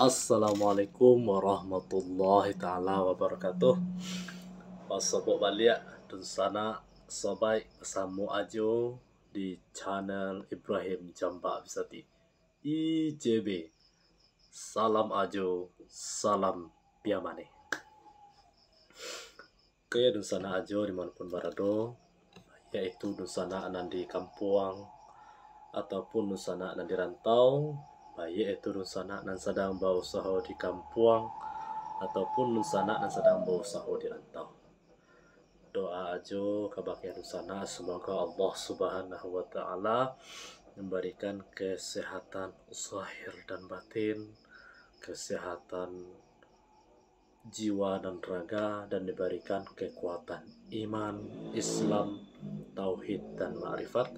Assalamualaikum warahmatullahi ta'ala wabarakatuh. Pasopok balik dan sana sobai bersama ajo di channel Ibrahim Jamba Bisati IJB. Salam ajo, salam piamane. Oke, dan sana ajo dimanapun berada, yaitu dusana anan di kampung ataupun dusana anan di rantau, baik itu nusana nan sedang berusaha di kampung ataupun nusana nan sedang berusaha di rantau. Doa ajo kebahagiaan nusana, semoga Allah Subhanahu wa taala memberikan kesehatan zahir dan batin, kesehatan jiwa dan raga, dan diberikan kekuatan iman, Islam, tauhid dan ma'rifat,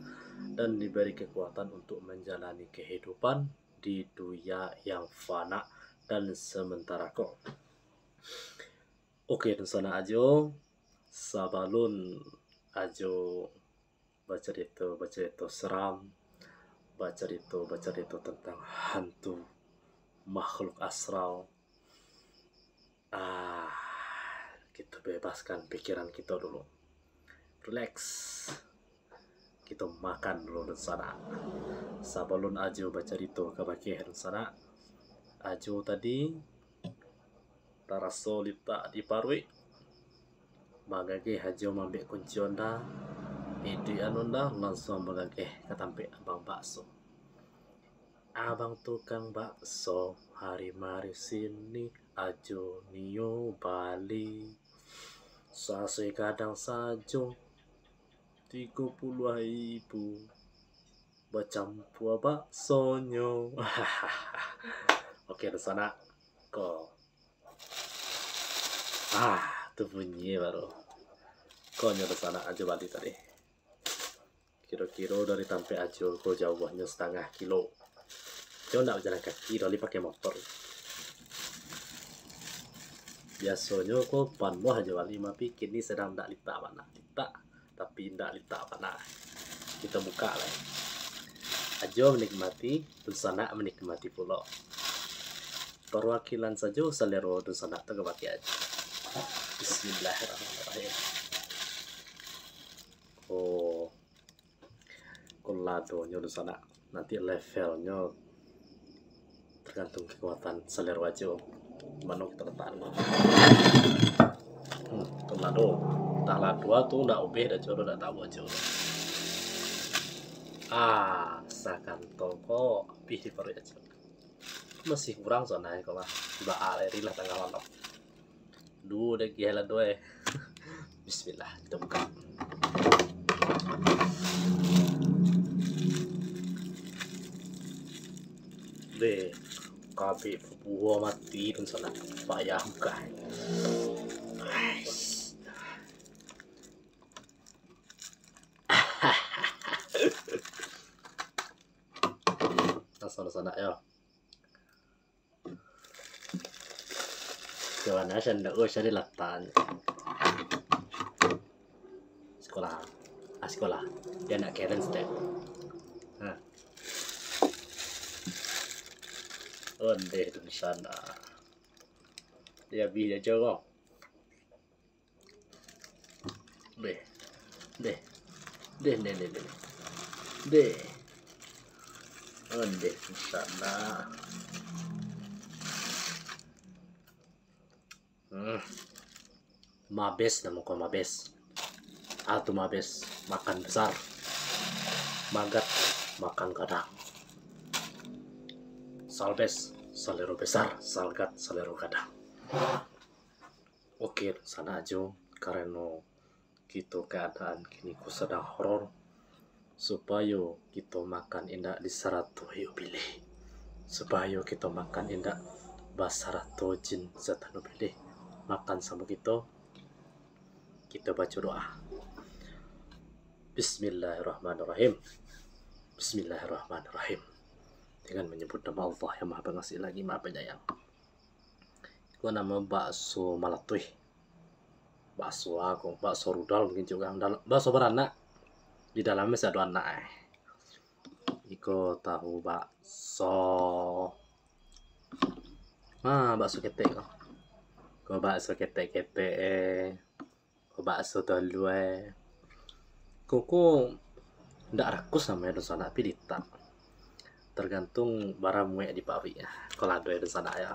dan diberi kekuatan untuk menjalani kehidupan di dunia yang fana dan sementara kok. Oke, dan sana ajo sabalun ajo baca seram, baca itu tentang hantu makhluk astral. Kita bebaskan pikiran kita dulu, relax, kita makan dulu di sana. Sabalun ajo baca itu kebahagiaan sana. Ajo tadi taraso lita di parwi magage hajo mambek kunci onda itu anunda langsung magage katampe abang bakso. Abang tukang bakso hari mari sini ajo nio Bali sase kadang sajo 30.000 bacampur baksonyo. Oke, di sana kok itu bunyi baru koknya di sana aja Bali tadi. Kira-kira dari Tampe ajo kok jauhnya setengah kilo. Jangan nak berjalan kaki, Doli pakai motor. Biasanya kok panwah aja Bali, tapi kini sedang tak lita mana, lita tapi tidak lita mana. Kita buka lah. Ajo menikmati, Dusana menikmati pulau. Perwakilan saja selero Dusana tegabati aja. Bismillahirrahmanirrahim. Koladonya Dusana nanti levelnya tergantung kekuatan selero aja. Mana kita letakkan. Kolado tanggal 2 tuh udah obeh dan jodoh udah tahu aja. Sakan toko lebih di perut aja. Masih kurang soalnya kalau mbak aleri lah tanggal malam. Duh udah gila doy. Bismillah kita buka. Deh kabe buah mati dan sana payah buka. Sana ya. Jalan aja ndak usah dilatan. Sekolah. Dia nak keren step. Ondeh di sana. Dia bisa jawab. Deh. Ondeh di sana. Mabes nama kau mabes. Atau mabes makan besar. Magat makan kadang. Salbes salero besar, salgat salero kadang. Oke, sana aja karena kita keadaan kini ku sedang horor, supaya kita makan indak di sarato yuk pilih, supaya kita makan indak basarato jin zatano pilih, makan sama kita baca doa. Bismillahirrahmanirrahim. Dengan menyebut nama Allah yang Maha Pengasih lagi Maha Penyayang. Gua nama bakso malatui, bakso rudal mungkin juga, bakso beranak di dalamnya ada anak. Iko tahu bakso Bakso ketek kau. Kau bakso ketek-ketek kau bakso telu Koko ndak rakus namanya dosa nak pidita. Tergantung barang muek di pavi. Kalau ada dosa nak ya.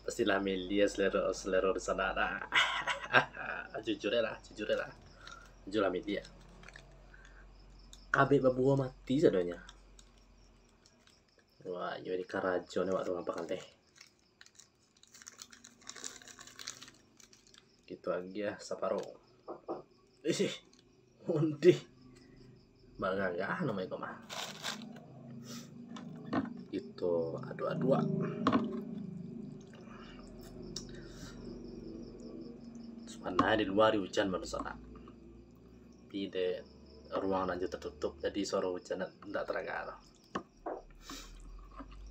Pastilah melia selera dosa nak dah. Jujur lah. Jujur lah media. Kabeh babuah mati sadanya. Wah, ini karajo nih waktu ngapakan deh. Gitu lagi ya, saparo. Undi. Bagagah namanya kok mah. Gitu, adu-adua. Sebenarnya di luar hujan baru sana. Pide ruangan aja tertutup, jadi suara hujan tidak terdengar.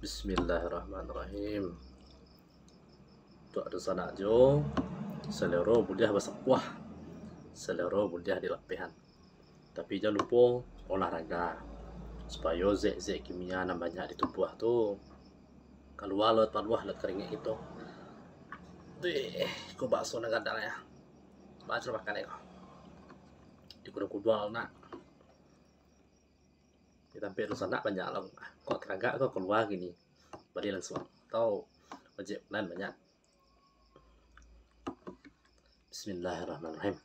Bismillahirrahmanirrahim. Tuh ada sana jo. Selero budiah bersepuah. Selero budiah di lepehan. Tapi jangan lupa olahraga supaya zat-zat kimia yang banyak di tubuh tuh keluar lot keringnya gitu. Kau bakso kadang ya. Baca makan ya. Di kudu nak. Sampai rusak nak banyak lah. Kok tenaga kok keluar gini. Balik langsung. Tahu wajib plan banyak. Bismillahirrahmanirrahim.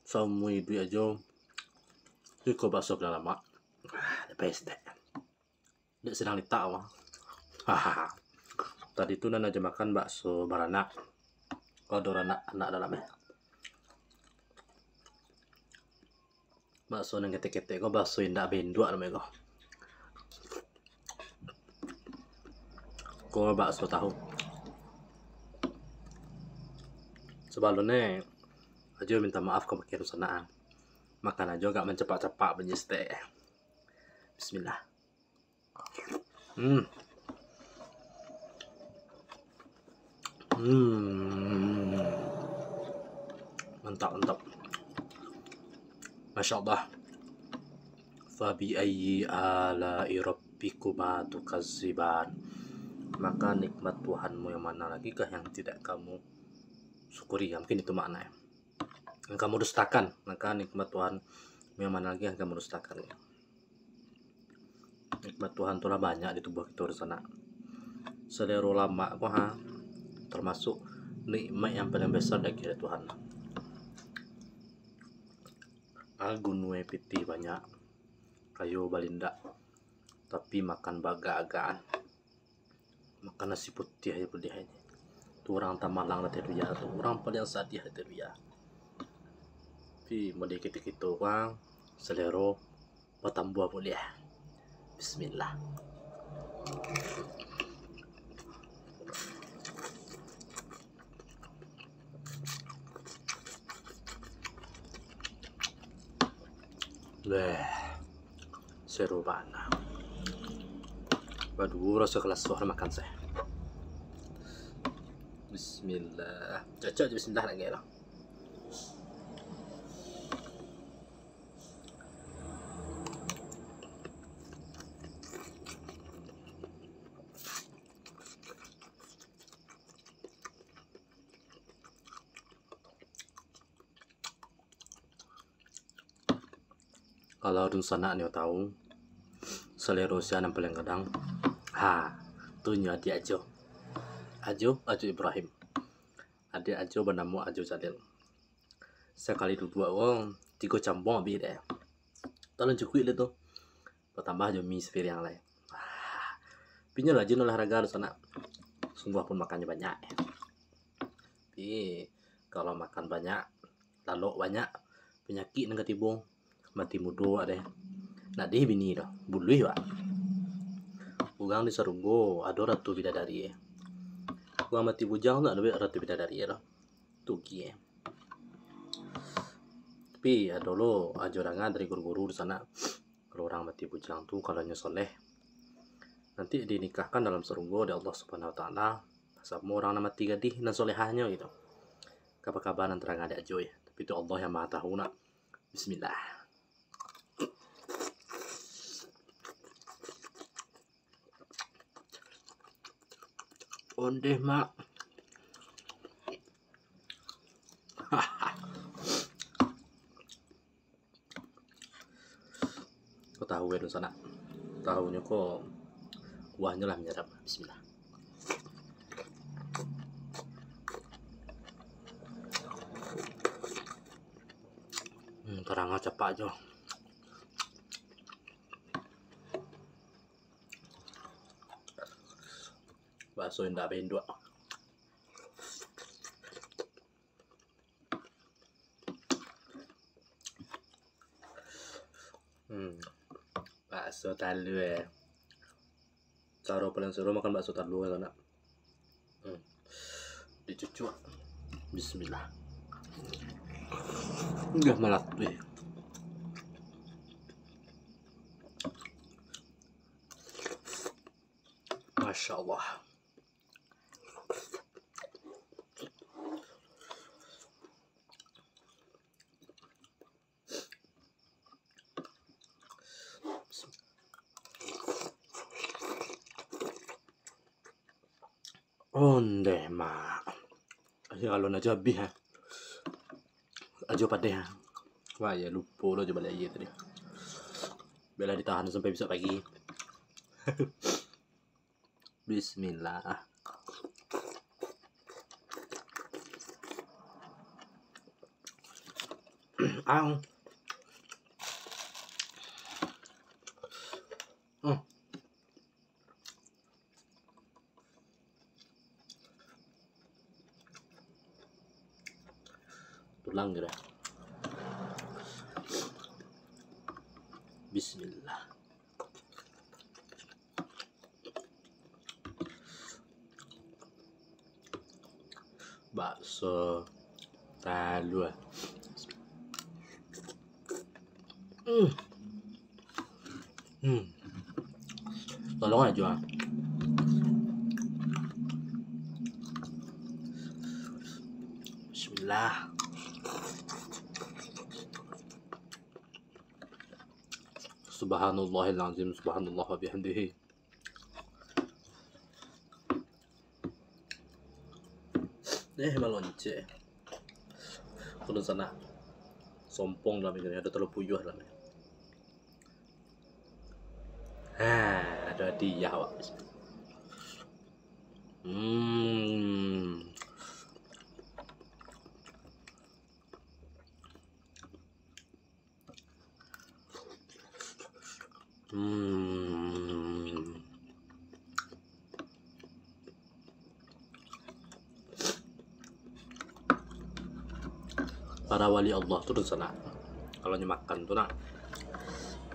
Semua itu aja. Ini kau bakso dah lama. Best deh. Dia sedang letak mah. Tadi tu Nana aja makan bakso baranak. Kau ada anak dalamnya. Bakso yang ketek-ketek kau bakso indah bendua namanya kau. Kau bakso tahu. Sebelumnya aja minta maaf kau pakai rusanaan. Makan aja gak mencepat-cepat menyestek. Bismillah. Mantap. Masya Allah. Fabi ayyi ala'i rabbikuma tukazziban. Maka nikmat Tuhanmu yang mana lagi kah yang tidak kamu syukuri? Ya, mungkin itu maknanya. Yang kamu dustakan, maka nikmat Tuhan yang mana lagi yang kamu dustakan. Nikmat Tuhan itulah banyak di tubuh kita di sana. Selera lama kok termasuk nikmat yang paling besar dari Tuhan. Gunung piti banyak, kayu balinda, tapi makan baga-agaan, makan nasi putih aja ini. Tu orang tamalang lah teruya, tu orang paling sadih lah teruya. Tapi mau dikit-dikit orang selero bertambah boleh. Bismillah. Seru banget. Waduh, rasa kelas suara makan saya. Bismillah. Cocok bismillah lagi lah. Kalau dun sana ni tahu selera yang paling kadang tu adik Ajo Ibrahim, adik Ajo bernama Ajo Jalil. Sekali dua orang 3 cambong habis deh. Tolong cukup tu bertambah aja mie sepiring yang lain. Pinya rajin olahraga di sana, sungguh pun makannya banyak. Tapi kalau makan banyak lalu banyak penyakit yang ketibung mati mudo ada. Nak deh bini dah bulu ya. Ugang di Sarunggo ada ratu bidadari. Ugang mati bujang tak ada ratu bidadari ya. Tuki Tapi ada lo ajarangan dari guru-guru di sana. Kalau orang mati bujang tuh kalau soleh nanti dinikahkan dalam Sarunggo oleh Allah Subhanahu Wa Taala Semua orang nama tiga di dan solehahnya gitu. Kabar-kabar antara ada joy. Tapi itu Allah yang maha tahu nak. Bismillah. Ondeh mak. Kau tahu ya sana. Tahunya kok kuahnya lah menyerap. Bismillah. Terang cepat aja. Bakso indah bendua. Bakso talu ya. Cara paling seru makan bakso talu ya nak. Dicucuk. Bismillah. Enggak malah tuh. Masya Allah. Ondeh mak. Aja kalau aja habis ha. Aja pada ha. Wah ya lupa lo coba lagi tadi. Bela ditahan sampai bisa pagi. Bismillah. Ang. Tulang gitu. Bismillah. Bakso talu. Tolong aja. Bismillah. Subhanallahil azim, subhanallah wa bihamdihi. Melonce. Kalau sana sompong dalam ini ada terlalu puyuh dalam ini. Ada dia awak. Para wali Allah tuh sana kalau makan tuh nak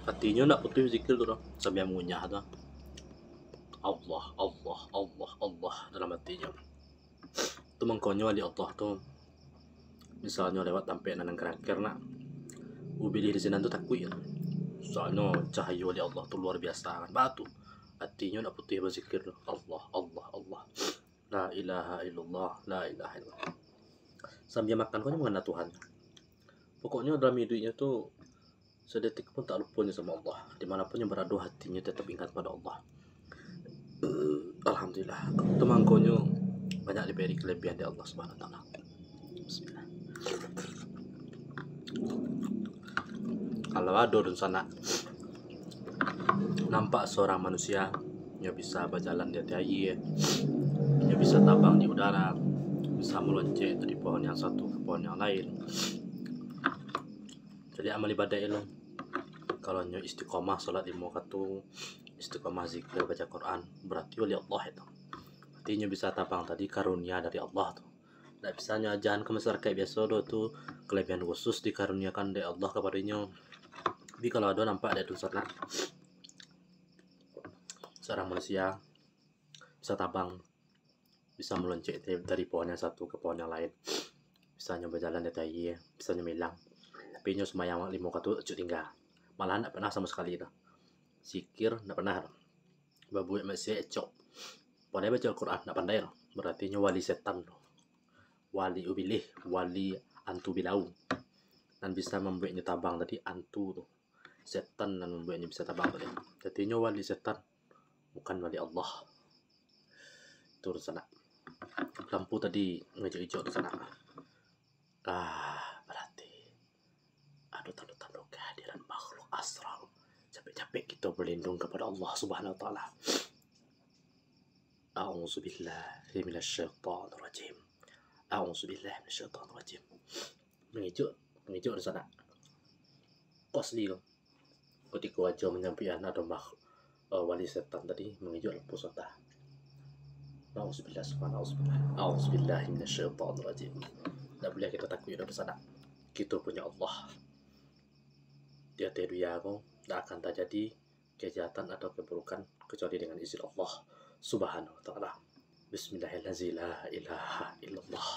hatinya nak putih zikir tuh sambil mengunyah tuh Allah Allah Allah Allah dalam hatinya tuh mengkonyo wali Allah tuh misalnya lewat sampai nanang kerakir nak ubili di sini tuh takut ya soalnya cahaya wali Allah tuh luar biasa kan batu hatinya nak putih berzikir Allah Allah Allah la ilaha illallah la ilaha illallah sambil makan kau mengenal Tuhan. Pokoknya dalam hidupnya tuh sedetik pun tak lupanya sama Allah. Dimanapun yang berada hatinya tetap ingat pada Allah. Alhamdulillah. Teman konyo banyak diberi kelebihan dari Allah Subhanahu Wa Taala. Bismillah. Kalau ada di sana nampak seorang manusia yang bisa berjalan di atas air, yang bisa terbang di udara, bisa meloncat dari pohon yang satu ke pohon yang lain. Jadi amal ibadah itu kalau nyo istiqomah salat 5 waktu, istiqomah zikir baca Quran, berarti oleh Allah itu. Artinya bisa terbang tadi karunia dari Allah tuh. Tidak bisa jangan ke masyarakat biasa tuh kelebihan khusus dikaruniakan dari Allah kepadanya. Tapi kalau ada nampak ada tulisan seorang manusia bisa terbang, bisa meloncat dari pohon yang satu ke pohon yang lain, bisa nyoba jalan di atas, bisa nyemilang. Tapi nyo semayang 5 waktu cuci tinggal, malah tidak pernah sama sekali dah. Zikir tidak pernah. Babu masih ecok. Pandai baca Al-Quran tidak pandai loh. berarti wali setan, wali ubilih, wali antu bilau, dan bisa membuatnya tabang tadi antu tuh setan dan membuatnya bisa tabang tadi. Jadi wali setan bukan wali Allah. Itu sana lampu tadi hijau-hijau di sana. Berarti ada tanda-tanda kehadiran makhluk astral. Capek-capek kita berlindung kepada Allah Subhanahu wa taala. A'udzubillahi minasyaitonir rajim. A'udzubillahi minasyaitonir rajim. Mengejut di sana. Asli loh. Ketika wajah menyampaikan ada makhluk wali setan tadi mengejut lampu sota. A'udzubillahi minasyaitonir rajim. Tidak boleh kita takut di sana. Kita punya Allah. Dia tidak akan terjadi kejahatan atau keburukan kecuali dengan izin Allah Subhanahu wa taala. Bismillahirrahmanirrahim. La ilaha illallah.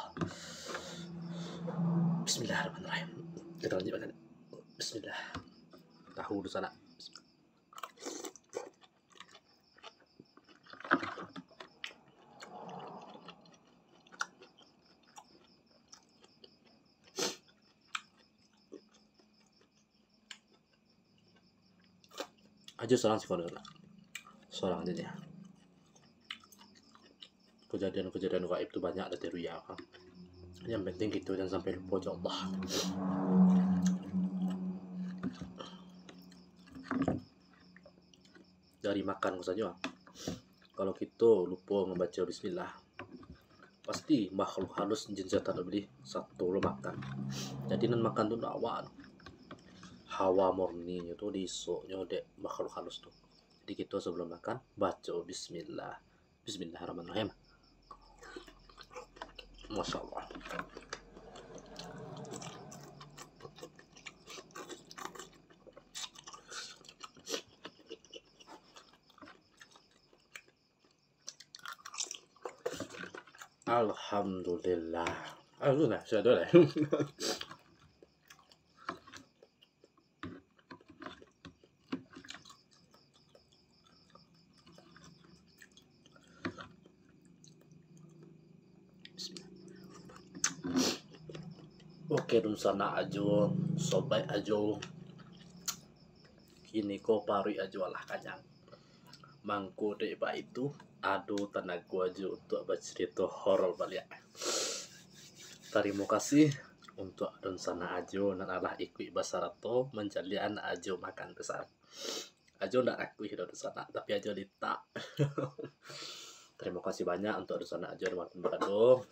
Bismillahirrahmanirrahim. Kita lanjutkan. Bismillah. Tahu di sana. Aja seorang sih kalau seorang aja. Kejadian-kejadian gaib itu banyak dari ruya kan. Yang penting gitu jangan sampai lupa Allah. Dari makan saja. Kalau kita lupa membaca bismillah, pasti makhluk halus jin setan beli satu lo makan. Jadi nan makan tuh awan. Hawa murni itu disoknya dek makhluk halus tuh. Jadi kita sebelum makan baca bismillah. Bismillahirrahmanirrahim. Masya Allah. Alhamdulillah. Sudah. Oke dun sana ajo, sobai ajo. Kini ko parui ajo lah kanyang. Mangko dek ba itu adu tenaga ajo untuk bercerita horor balik. Terima kasih untuk dun sana ajo dan Allah ikut basarato menjalian ajo makan besar. Ajo ndak aku hidup di sana tapi ajo ditak. Terima kasih banyak untuk dun sana ajo dan berado.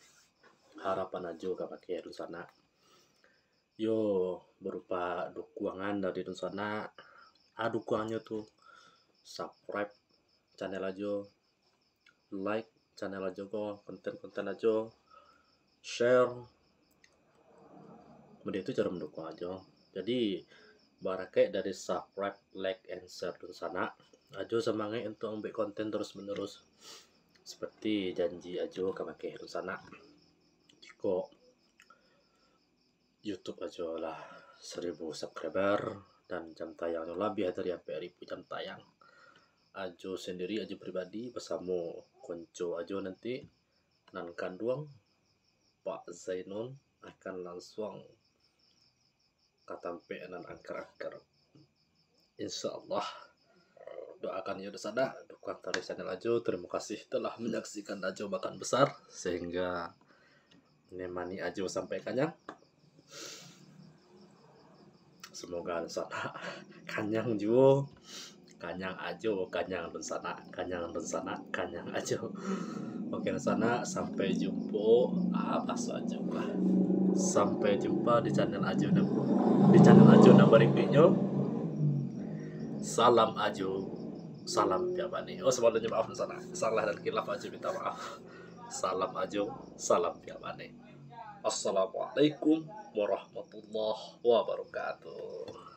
Harapan ajo pakai dun sana. Yo berupa dukungan dari dun sana. Dukungannya tuh subscribe channel aja, like channel aja kok, konten-konten aja, share. Kemudian itu cara mendukung aja. Jadi barakai dari subscribe, like, and share dun sana. Ajo semangat untuk ambil konten terus menerus. Seperti janji ajo pakai dun sana. Jika YouTube aja lah 1000 subscriber dan jam tayangnya lebih dari 1000 jam tayang. Ajo sendiri ajo pribadi bersama konco ajo nanti nan kanduang Pak Zainun akan langsung katampe nan angker-angker. Insyaallah doakan ya sana dukung dari channel ajo. Terima kasih telah menyaksikan ajo makan besar sehingga nemani ajo sampai kanyang. Semoga sana kanyang juga, kanyang ajo, kanyang dan sana, kanyang dan sana, kanyang ajo. Oke sana sampai jumpa apa saja lah. Sampai jumpa di channel ajo berikutnya. Salam ajo, salam piabani. Sebelumnya maaf di sana, salah dan khilaf ajo minta maaf. Salam ajo, salam piabani. Assalamualaikum warahmatullahi wabarakatuh.